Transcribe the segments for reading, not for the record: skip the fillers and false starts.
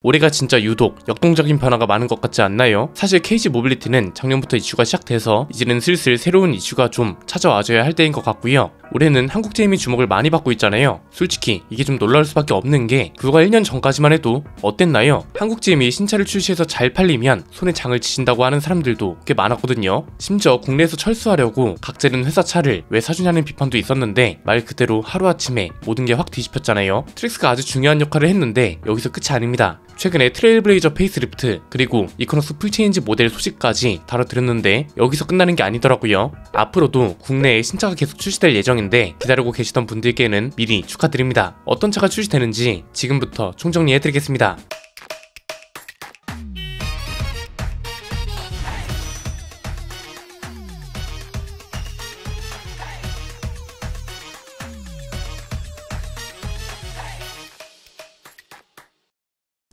올해가 진짜 유독 역동적인 변화가 많은 것 같지 않나요? 사실 KG 모빌리티는 작년부터 이슈가 시작돼서 이제는 슬슬 새로운 이슈가 좀 찾아와줘야 할 때인 것 같고요. 올해는 한국제임이 주목을 많이 받고 있잖아요. 솔직히 이게 좀 놀라울 수밖에 없는 게 불과 1년 전까지만 해도 어땠나요? 한국제임이 신차를 출시해서 잘 팔리면 손에 장을 치신다고 하는 사람들도 꽤 많았거든요. 심지어 국내에서 철수하려고 각제는 회사 차를 왜 사주냐는 비판도 있었는데 말 그대로 하루아침에 모든 게 확 뒤집혔잖아요. 트랙스가 아주 중요한 역할을 했는데 여기서 끝이 아닙니다. 최근에 트레일블레이저 페이스리프트 그리고 이코노스 풀체인지 모델 소식까지 다뤄드렸는데 여기서 끝나는 게 아니더라고요. 앞으로도 국내에 신차가 계속 출시될 예정인데 기다리고 계시던 분들께는 미리 축하드립니다. 어떤 차가 출시되는지 지금부터 총정리해드리겠습니다.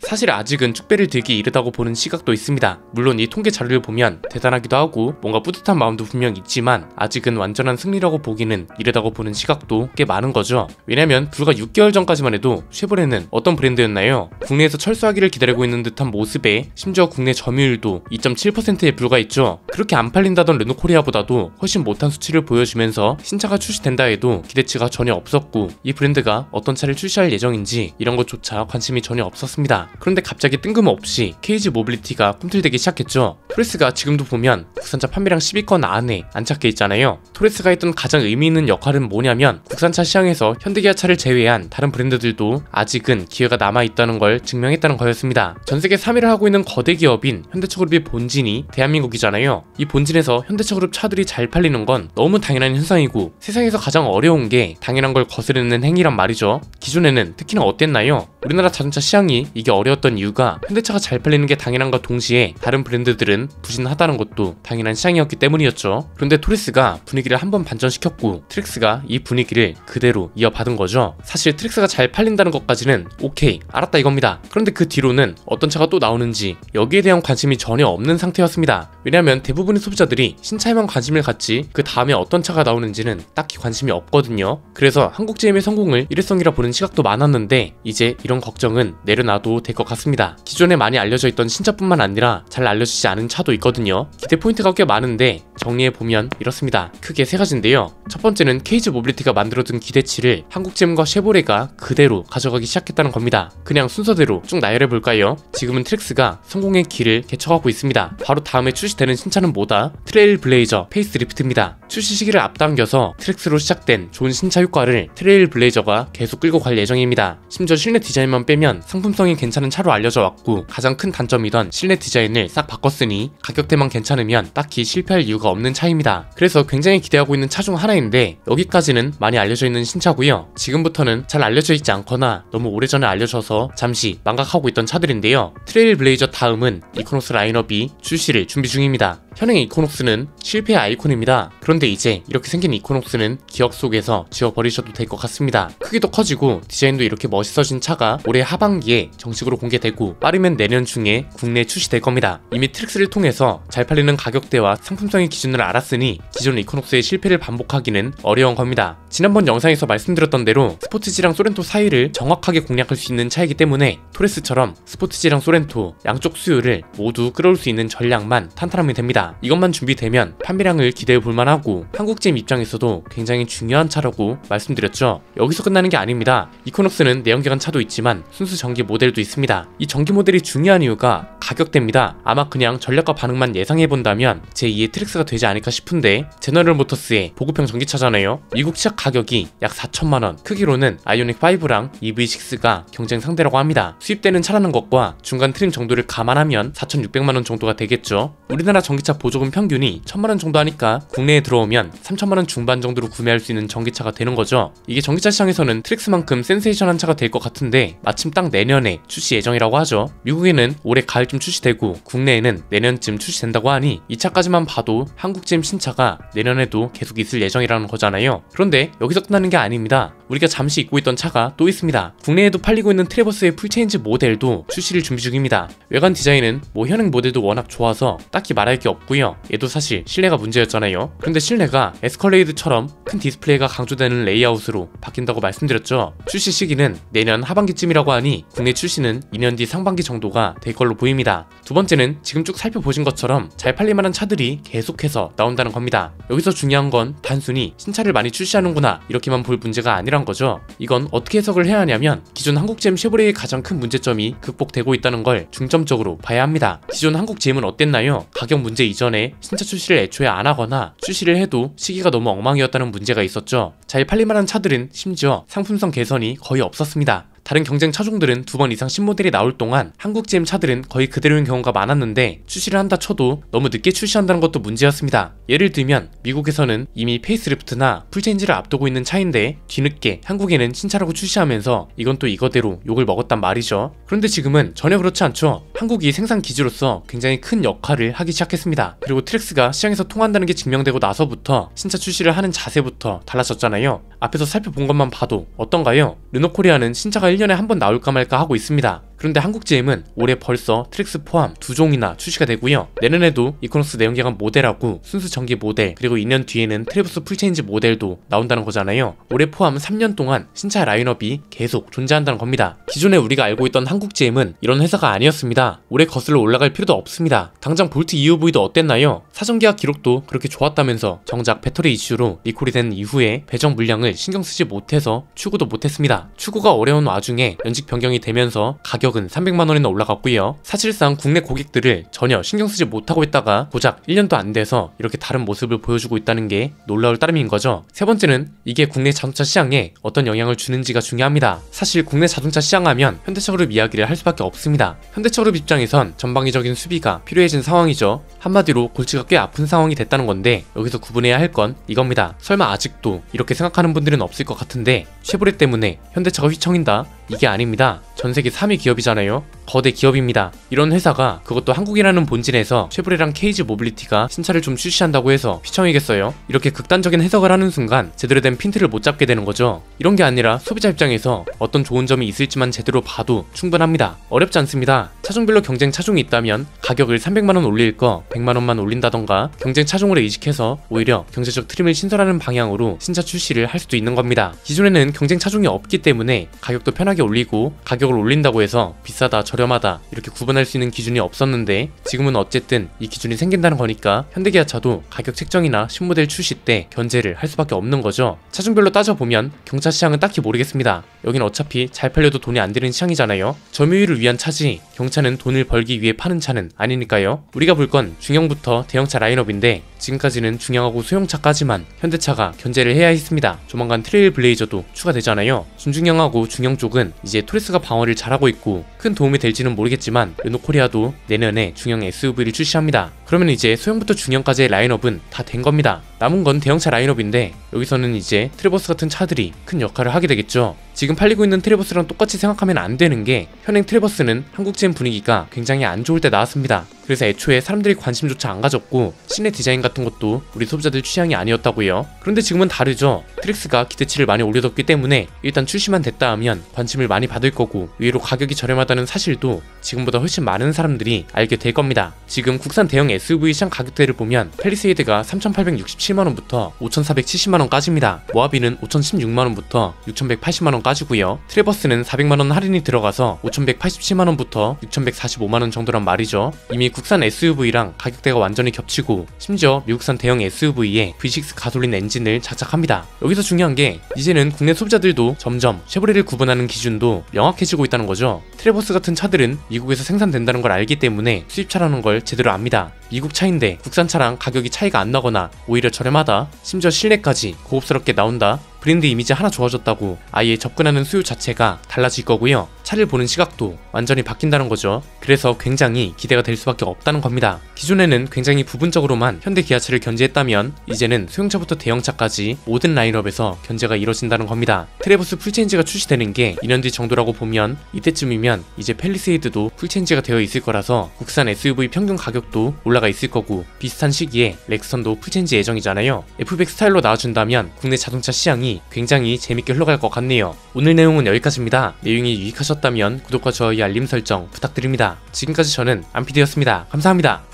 사실 아직은 축배를 들기 이르다고 보는 시각도 있습니다. 물론 이 통계 자료를 보면 대단하기도 하고 뭔가 뿌듯한 마음도 분명 있지만 아직은 완전한 승리라고 보기는 이르다고 보는 시각도 꽤 많은 거죠. 왜냐면 불과 6개월 전까지만 해도 쉐보레는 어떤 브랜드였나요? 국내에서 철수하기를 기다리고 있는 듯한 모습에 심지어 국내 점유율도 2.7%에 불과했죠. 그렇게 안 팔린다던 르노코리아보다도 훨씬 못한 수치를 보여주면서 신차가 출시된다 해도 기대치가 전혀 없었고 이 브랜드가 어떤 차를 출시할 예정인지 이런 것조차 관심이 전혀 없었습니다. 그런데 갑자기 뜬금없이 KG 모빌리티가 꿈틀대기 시작했죠. 토레스가 지금도 보면 국산차 판매량 10위권 안에 안착해 있잖아요. 토레스가 했던 가장 의미 있는 역할은 뭐냐면 국산차 시장에서 현대기아차를 제외한 다른 브랜드들도 아직은 기회가 남아있다는 걸 증명했다는 거였습니다. 전세계 3위를 하고 있는 거대 기업인 현대차그룹의 본진이 대한민국이잖아요. 이 본진에서 현대차그룹 차들이 잘 팔리는 건 너무 당연한 현상이고 세상에서 가장 어려운 게 당연한 걸 거스르는 행위란 말이죠. 기존에는 특히나 어땠나요? 우리나라 자동차 시장이 이게 어려웠던 이유가 현대차가 잘 팔리는 게 당연한과 동시에 다른 브랜드들은 부진하다는 것도 당연한 시장이었기 때문이었죠. 그런데 토레스가 분위기를 한번 반전시켰고 트랙스가 이 분위기를 그대로 이어받은 거죠. 사실 트랙스가 잘 팔린다는 것까지는 오케이 알았다 이겁니다. 그런데 그 뒤로는 어떤 차가 또 나오는지 여기에 대한 관심이 전혀 없는 상태였습니다. 왜냐면 대부분의 소비자들이 신차에만 관심을 갖지 그 다음에 어떤 차가 나오는지는 딱히 관심이 없거든요. 그래서 한국제임의 성공을 일회성이라 보는 시각도 많았는데 이제 이런 걱정은 내려놔도 될 것 같습니다. 기존에 많이 알려져 있던 신차뿐만 아니라 잘 알려지지 않은 차도 있거든요. 기대 포인트가 꽤 많은데 정리해보면 이렇습니다. 크게 세 가지인데요. 첫 번째는 KG 모빌리티가 만들어둔 기대치를 한국제임과 쉐보레가 그대로 가져가기 시작했다는 겁니다. 그냥 순서대로 쭉 나열해볼까요? 지금은 트랙스가 성공의 길을 개척하고 있습니다. 바로 다음에 출시되는 신차는 뭐다? 트레일블레이저 페이스리프트입니다. 출시 시기를 앞당겨서 트랙스로 시작된 좋은 신차 효과를 트레일블레이저가 계속 끌고 갈 예정입니다. 심지어 실내 디자인만 빼면 상품성이 괜찮은 차로 알려져 왔고 가장 큰 단점이던 실내 디자인을 싹 바꿨으니 가격대만 괜찮으면 딱히 실패할 이유가 없는 차입니다. 그래서 굉장히 기대하고 있는 차 중 하나인데 여기까지는 많이 알려져 있는 신차고요. 지금부터는 잘 알려져 있지 않거나 너무 오래전에 알려져서 잠시 망각하고 있던 차들인데요. 트레일블레이저 다음은 이코노스 라인업이 출시를 준비 중입니다. 현행 이코노스는 실패의 아이콘입니다. 그런데 이제 이렇게 생긴 이코노스는 기억 속에서 지워버리셔도 될 것 같습니다. 크기도 커지고 디자인도 이렇게 멋있어진 차가 올해 하반기에 정식으로 공개되고 빠르면 내년 중에 국내에 출시될 겁니다. 이미 트랙스를 통해서 잘 팔리는 가격대와 상품성의 기준을 알았으니 기존 이코노스의 실패를 반복하기는 어려운 겁니다. 지난번 영상에서 말씀드렸던 대로 스포츠지랑 소렌토 사이를 정확하게 공략할 수 있는 차이기 때문에 토레스처럼 스포츠지랑 소렌토 양쪽 수요를 모두 끌어올 수 있는 전략만 탄탄하면 됩니다. 이것만 준비되면 판매량을 기대해 볼만하고 한국제임 입장에서도 굉장히 중요한 차라고 말씀드렸죠. 여기서 끝나는 게 아닙니다. 이코노스는 내연기관 차도 있지만 순수 전기 모델도 있습니다. 이 전기 모델이 중요한 이유가 가격대입니다. 아마 그냥 전략과 반응만 예상해본다면 제2의 트랙스가 되지 않을까 싶은데 제너럴 모터스의 보급형 전기차잖아요. 미국 시작 가격이 약 4천만원, 크기로는 아이오닉5랑 EV6가 경쟁 상대라고 합니다. 수입되는 차라는 것과 중간 트림 정도를 감안하면 4,600만원 정도가 되겠죠. 우리나라 전기차 보조금 평균이 1,000만원 정도 하니까 국내에 들어오면 3천만원 중반 정도로 구매할 수 있는 전기차가 되는 거죠. 이게 전기차 시장에서는 트랙스만큼 센세이션한 차가 될 것 같은데 마침 딱 내년에 출시 예정이라고 하죠. 미국에는 올해 가을쯤 출시되고 국내에는 내년쯤 출시된다고 하니 이 차까지만 봐도 한국제임 신차가 내년에도 계속 있을 예정이라는 거잖아요. 그런데 여기서 끝나는 게 아닙니다. 우리가 잠시 잊고 있던 차가 또 있습니다. 국내에도 팔리고 있는 트래버스의 풀체인지 모델도 출시를 준비 중입니다. 외관 디자인은 현행 모델도 워낙 좋아서 딱히 말할 게 없고요. 얘도 사실 실내가 문제였잖아요. 그런데 실내가 에스컬레이드처럼 큰 디스플레이가 강조되는 레이아웃으로 바뀐다고 말씀드렸죠. 출시 시기는 내년 하반기쯤이라고 하니 국내 출시는 2년 뒤 상반기 정도가 될 걸로 보입니다. 두 번째는 지금 쭉 살펴보신 것처럼 잘 팔릴만한 차들이 계속해서 나온다는 겁니다. 여기서 중요한 건 단순히 신차를 많이 출시하는구나 이렇게만 볼 문제가 아니란 거죠. 이건 어떻게 해석을 해야 하냐면 기존 한국 GM 쉐보레의 가장 큰 문제점이 극복되고 있다는 걸 중점적으로 봐야 합니다. 기존 한국 GM은 어땠나요? 가격 문제 이전에 신차 출시를 애초에 안 하거나 출시를 해도 시기가 너무 엉망이었다는 문제가 있었죠. 잘 팔릴만한 차들은 심지어 상품성 개선이 거의 없었습니다. 다른 경쟁 차종들은 2번 이상 신모델이 나올 동안 한국 GM 차들은 거의 그대로인 경우가 많았는데 출시를 한다 쳐도 너무 늦게 출시한다는 것도 문제였습니다. 예를 들면 미국에서는 이미 페이스리프트나 풀체인지를 앞두고 있는 차인데 뒤늦게 한국에는 신차라고 출시하면서 이건 또 이거대로 욕을 먹었단 말이죠. 그런데 지금은 전혀 그렇지 않죠. 한국이 생산 기지로서 굉장히 큰 역할을 하기 시작했습니다. 그리고 트랙스가 시장에서 통한다는 게 증명되고 나서부터 신차 출시를 하는 자세부터 달라졌잖아요. 앞에서 살펴본 것만 봐도 어떤가요? 르노코리아는 신차가 1년에 한 번 나올까 말까 하고 있습니다. 그런데 한국 GM은 올해 벌써 트랙스 포함 2종이나 출시가 되고요. 내년에도 이코노스 내연기관 모델하고 순수 전기 모델 그리고 2년 뒤에는 트래버스 풀체인지 모델도 나온다는 거잖아요. 올해 포함 3년 동안 신차 라인업이 계속 존재한다는 겁니다. 기존에 우리가 알고 있던 한국 GM은 이런 회사가 아니었습니다. 올해 거슬러 올라갈 필요도 없습니다. 당장 볼트 EUV도 어땠나요? 사전계약 기록도 그렇게 좋았다면서 정작 배터리 이슈로 리콜이 된 이후에 배정 물량을 신경 쓰지 못해서 추구도 못했습니다. 추구가 어려운 와중에 연식 변경이 되면서 가격은 300만원이나 올라갔고요. 사실상 국내 고객들을 전혀 신경 쓰지 못하고 있다가 고작 1년도 안 돼서 이렇게 다른 모습을 보여주고 있다는 게 놀라울 따름인 거죠. 세 번째는 이게 국내 자동차 시장에 어떤 영향을 주는지가 중요합니다. 사실 국내 자동차 시장 하면 현대차그룹 이야기를 할 수밖에 없습니다. 현대차그룹 입장에선 전방위적인 수비가 필요해진 상황이죠. 한마디로 골치가 꽤 아픈 상황이 됐다는 건데 여기서 구분해야 할 건 이겁니다. 설마 아직도 이렇게 생각하는 분들은 없을 것 같은데 쉐보레 때문에 현대차가 휘청인다? 이게 아닙니다. 전세계 3위 기업이잖아요. 거대 기업입니다. 이런 회사가 그것도 한국이라는 본진에서 쉐보레랑 KG 모빌리티가 신차를 좀 출시한다고 해서 휘청이겠어요? 이렇게 극단적인 해석을 하는 순간 제대로 된 핀트를 못 잡게 되는 거죠. 이런 게 아니라 소비자 입장에서 어떤 좋은 점이 있을지만 제대로 봐도 충분합니다. 어렵지 않습니다. 차종별로 경쟁 차종이 있다면 가격을 300만원 올릴 거 100만원만 올린다던가 경쟁 차종으로 이직해서 오히려 경제적 트림을 신설하는 방향으로 신차 출시를 할 수도 있는 겁니다. 기존에는 경쟁 차종이 없기 때문에 가격도 편하게 올리고 가격을 올린다고 해서 비싸다 저렴하다 이렇게 구분할 수 있는 기준이 없었는데 지금은 어쨌든 이 기준이 생긴다는 거니까 현대기아차도 가격 책정이나 신모델 출시 때 견제를 할 수밖에 없는 거죠. 차종별로 따져보면 경차 시장은 딱히 모르겠습니다. 여긴 어차피 잘 팔려도 돈이 안 되는 시장이잖아요. 점유율을 위한 차지 경차는 돈을 벌기 위해 파는 차는 아니니까요. 우리가 볼 건 중형부터 대형차 라인업인데 지금까지는 중형하고 소형차까지만 현대차가 견제를 해야 했습니다. 조만간 트레일 블레이저도 추가되잖아요. 중중형하고 중형 쪽은 이제 토레스가 방어를 잘하고 있고 큰 도움이 될지는 모르겠지만 르노코리아도 내년에 중형 SUV를 출시합니다. 그러면 이제 소형부터 중형까지의 라인업은 다 된 겁니다. 남은 건 대형차 라인업인데 여기서는 이제 트래버스 같은 차들이 큰 역할을 하게 되겠죠. 지금 팔리고 있는 트래버스랑 똑같이 생각하면 안 되는 게 현행 트래버스는 한국 GM 분위기가 굉장히 안 좋을 때 나왔습니다. 그래서 애초에 사람들이 관심조차 안 가졌고 시내 디자인 같은 것도 우리 소비자들 취향이 아니었다고요. 그런데 지금은 다르죠. 트랙스가 기대치를 많이 올려뒀기 때문에 일단 출시만 됐다 하면 관심을 많이 받을 거고 의외로 가격이 저렴하다는 사실도 지금보다 훨씬 많은 사람들이 알게 될 겁니다. 지금 국산 대형 SUV 시장 가격대를 보면 펠리세이드가 3,867만원부터 5,470만원까지입니다. 모하비는 5,016만원부터 6,180만원까지고요. 트래버스는 400만원 할인이 들어가서 5,187만원부터 6,145만원 정도란 말이죠. 이미 국산 SUV랑 가격대가 완전히 겹치고 심지어 미국산 대형 SUV에 V6 가솔린 엔진을 장착합니다. 여기서 중요한 게 이제는 국내 소비자들도 점점 쉐보레를 구분하는 기준도 명확해지고 있다는 거죠. 트래버스 같은 차들은 미국에서 생산된다는 걸 알기 때문에 수입차라는 걸 제대로 압니다. 미국 차인데 국산차랑 가격이 차이가 안 나거나 오히려 저렴하다, 심지어 실내까지 고급스럽게 나온다, 브랜드 이미지 하나 좋아졌다고 아예 접근하는 수요 자체가 달라질 거고요. 차를 보는 시각도 완전히 바뀐다는 거죠. 그래서 굉장히 기대가 될 수밖에 없다는 겁니다. 기존에는 굉장히 부분적으로만 현대 기아차를 견제했다면 이제는 소형차부터 대형차까지 모든 라인업에서 견제가 이뤄진다는 겁니다. 트래버스 풀체인지가 출시되는 게 2년 뒤 정도라고 보면 이때쯤이면 이제 펠리세이드도 풀체인지가 되어 있을 거라서 국산 SUV 평균 가격도 올라갈 나라가 있을 거고, 비슷한 시기에 렉선도 풀체인지 예정이잖아요. F백 스타일로 나와준다면 국내 자동차 시장이 굉장히 재밌게 흘러갈 것 같네요. 오늘 내용은 여기까지입니다. 내용이 유익하셨다면 구독과 좋아요, 알림 설정 부탁드립니다. 지금까지 저는 안피디였습니다. 감사합니다.